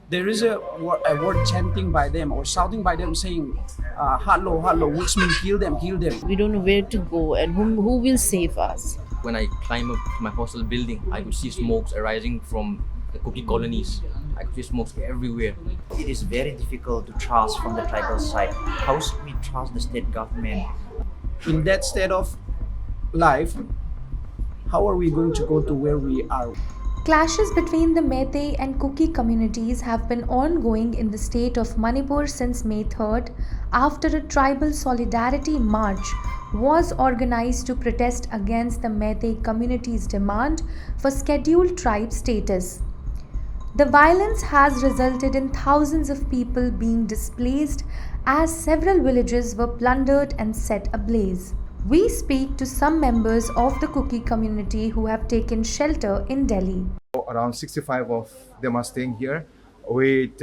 there is a word chanting by them or shouting by them saying, hello, hello, which means kill them, kill them. We don't know where to go and who will save us. When I climb up to my hostel building, I could see smokes arising from the cookie colonies. I could see smokes everywhere. It is very difficult to trust from the tribal side. How should we trust the state government? In that state of life, how are we going to go to where we are? Clashes between the Meitei and Kuki communities have been ongoing in the state of Manipur since May 3rd after a tribal solidarity march was organized to protest against the Meitei community's demand for scheduled tribe status. The violence has resulted in thousands of people being displaced as several villages were plundered and set ablaze. We speak to some members of the Kuki community who have taken shelter in Delhi. Around 65 of them are staying here with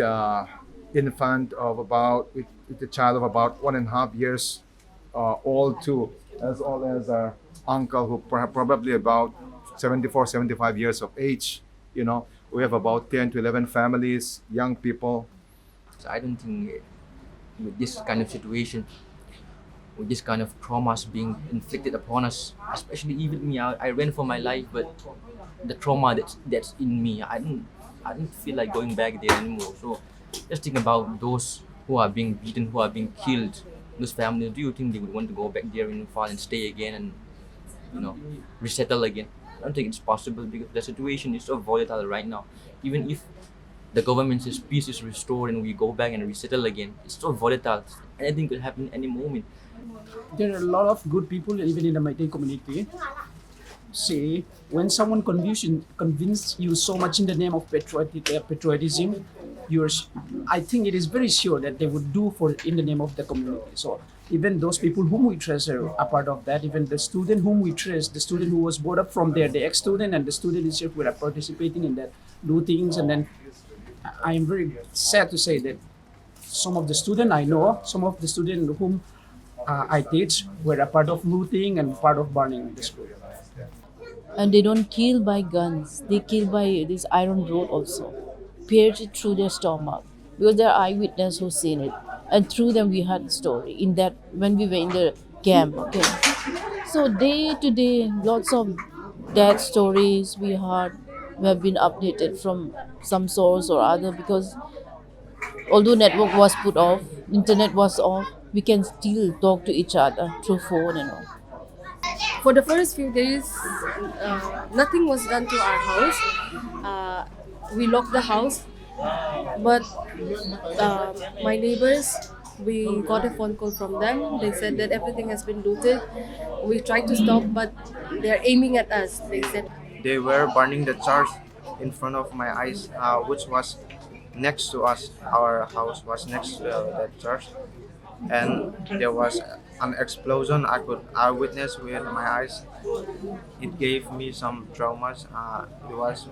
infant of about with a child of about 1.5 years old too, as well as our uncle who probably about 74, 75 years of age. You know, we have about 10 to 11 families, young people. So I don't think with this kind of situation, with this kind of traumas being inflicted upon us, especially even me, I ran for my life, but the trauma that's in me, I don't feel like going back there anymore. So just think about those who are being beaten, who are being killed, those families. Do you think they would want to go back there in Nepal and stay again and resettle again? I don't think it's possible because the situation is so volatile right now. Even if the government says peace is restored and we go back and resettle again, it's so volatile. Anything could happen any moment. There are a lot of good people even in the Meitei community. Say, when someone convince you so much in the name of patriotism, I think it is very sure that they would do for in the name of the community. So even those people whom we treasure are part of that. Even the student whom we trace, the student who was brought up from there, the ex-student and the student itself were participating in that, do things. And then I am very sad to say that some of the student I know, some of the student whom I teach were a part of looting and part of burning the school. And they don't kill by guns, they kill by this iron rod also, pierce it through their stomach, because there are eyewitnesses who seen it, and through them we heard the story in that when we were in the camp. Okay, so day to day lots of death stories we heard. We have been updated from some source or other, because although network was put off, internet was off, we can still talk to each other through phone and all. For the first few days, nothing was done to our house. We locked the house, but my neighbors, we got a phone call from them. They said that everything has been looted. We tried to stop, but they are aiming at us. They said they were burning the church in front of my eyes, which was next to us. Our house was next to that church, and there was an explosion. I could eyewitness with my eyes. It gave me some traumas. It was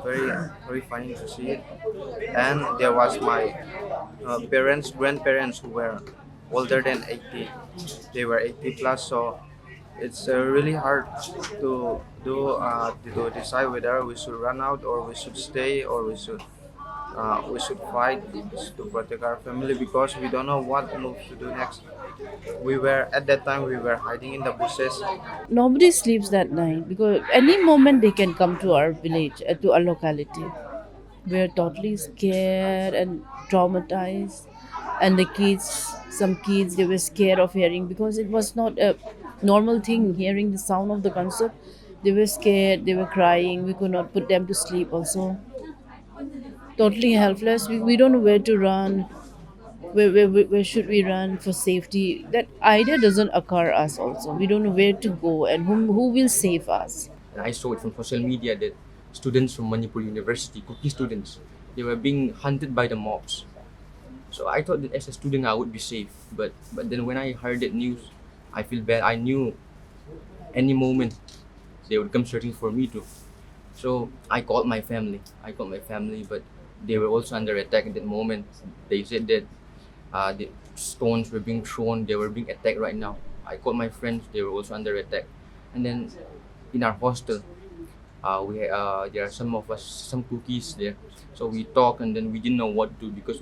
very horrifying to see it. And there was my grandparents who were older than 80. They were 80 plus, so it's really hard to decide whether we should run out or we should stay or we should fight to protect our family because we don't know what move to do next. At that time we were hiding in the bushes. Nobody sleeps that night because any moment they can come to our village, to our locality. We're totally scared and traumatized. And the kids, some kids, they were scared of hearing because it was not a normal thing hearing the sound of the concert. They were scared, they were crying. We could not put them to sleep also. Totally helpless. We don't know where to run. Where should we run for safety? That idea doesn't occur us also. We don't know where to go and who will save us. And I saw it from social media that students from Manipur University, Kuki students, they were being hunted by the mobs. So I thought that as a student I would be safe. But then when I heard that news, I feel bad. I knew any moment they would come searching for me too. So I called my family, but they were also under attack at that moment. They said that the stones were being thrown, they were being attacked right now. I called my friends, they were also under attack. And then in our hostel, There are some of us, some cookies there. So we talk and then we didn't know what to do because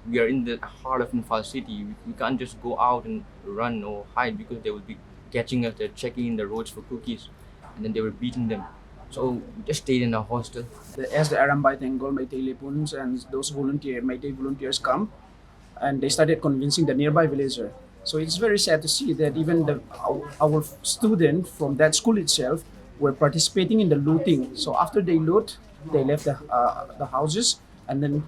we are in the heart of Imphal city. We can't just go out and run or hide because they will be catching us. They're checking in the roads for cookies, and then they were beating them. So we just stayed in a hostel. As the Arambay Tengol Meitei Lepuns and those Meitei volunteers come, and they started convincing the nearby villager. So it's very sad to see that even our students from that school itself were participating in the looting. So after they loot, they left the houses, and then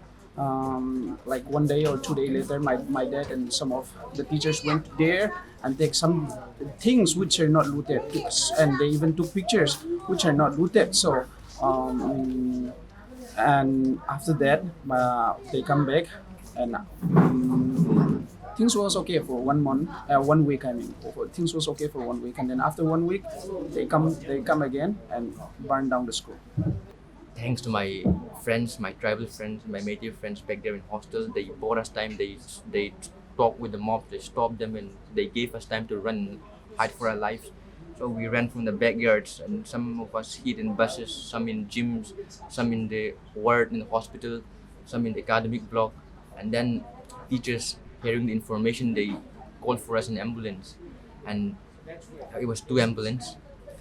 like 1 day or 2 days later, my dad and some of the teachers went there and take some things which are not looted, and they even took pictures which are not looted. So and after that, they come back, and things was okay for 1 month, 1 week. I mean, things was okay for 1 week, and then after 1 week, they come again and burn down the school. Thanks to my friends, my tribal friends, my Meitei friends back there in hostel, they bought us time. They talked with the mob, they stopped them, and they gave us time to run, hide for our lives. So we ran from the backyards, and some of us hid in buses, some in gyms, some in the ward in the hospital, some in the academic block. And then teachers, hearing the information, they called for us an ambulance, and it was 2 ambulances,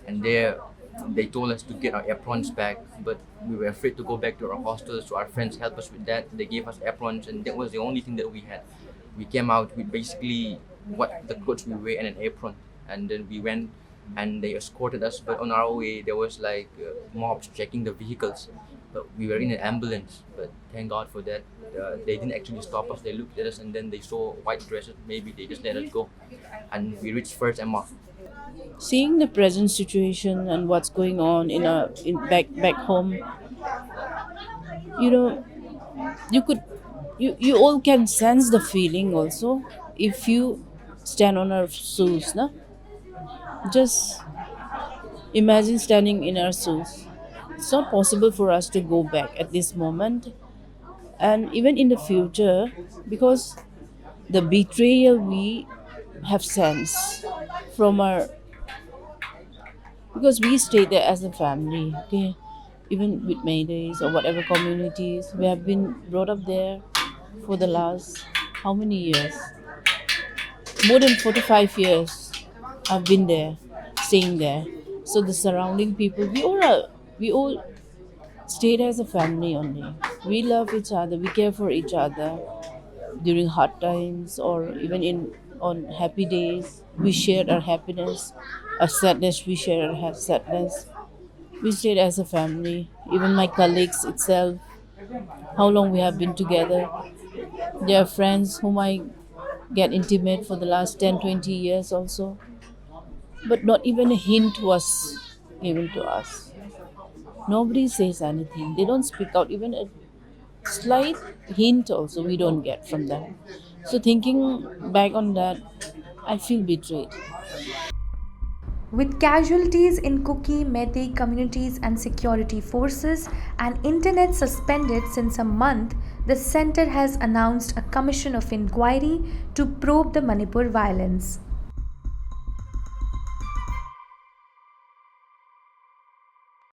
and they told us to get our aprons back, but we were afraid to go back to our hostel, so our friends helped us with that. They gave us aprons, and that was the only thing that we had. We came out with basically the clothes we wear and an apron, and then we went and they escorted us, but on our way there was like mobs checking the vehicles, but we were in an ambulance. But thank God for that. They didn't actually stop us. They looked at us and then they saw white dresses, maybe they just let us go, and we reached first MR. Seeing the present situation and what's going on in back home, you know, you all can sense the feeling also if you stand on our shoes, na? Just imagine standing in our shoes. It's not possible for us to go back at this moment, and even in the future, because the betrayal we have sensed from our, because we stay there as a family, okay, even with Maydays or whatever communities, we have been brought up there for the last how many years? More than 45 years I've been there, staying there. So the surrounding people, we all stayed as a family only. We love each other, we care for each other during hard times or even on happy days. We shared our happiness, our sadness, we shared our sadness. We stayed as a family. Even my colleagues itself, how long we have been together. They are friends whom I get intimate for the last 10, 20 years also. But not even a hint was given to us. Nobody says anything. They don't speak out. Even a slight hint also we don't get from them. So thinking back on that, I feel betrayed. With casualties in Kuki, Meitei communities and security forces and internet suspended since a month, the center has announced a commission of inquiry to probe the Manipur violence.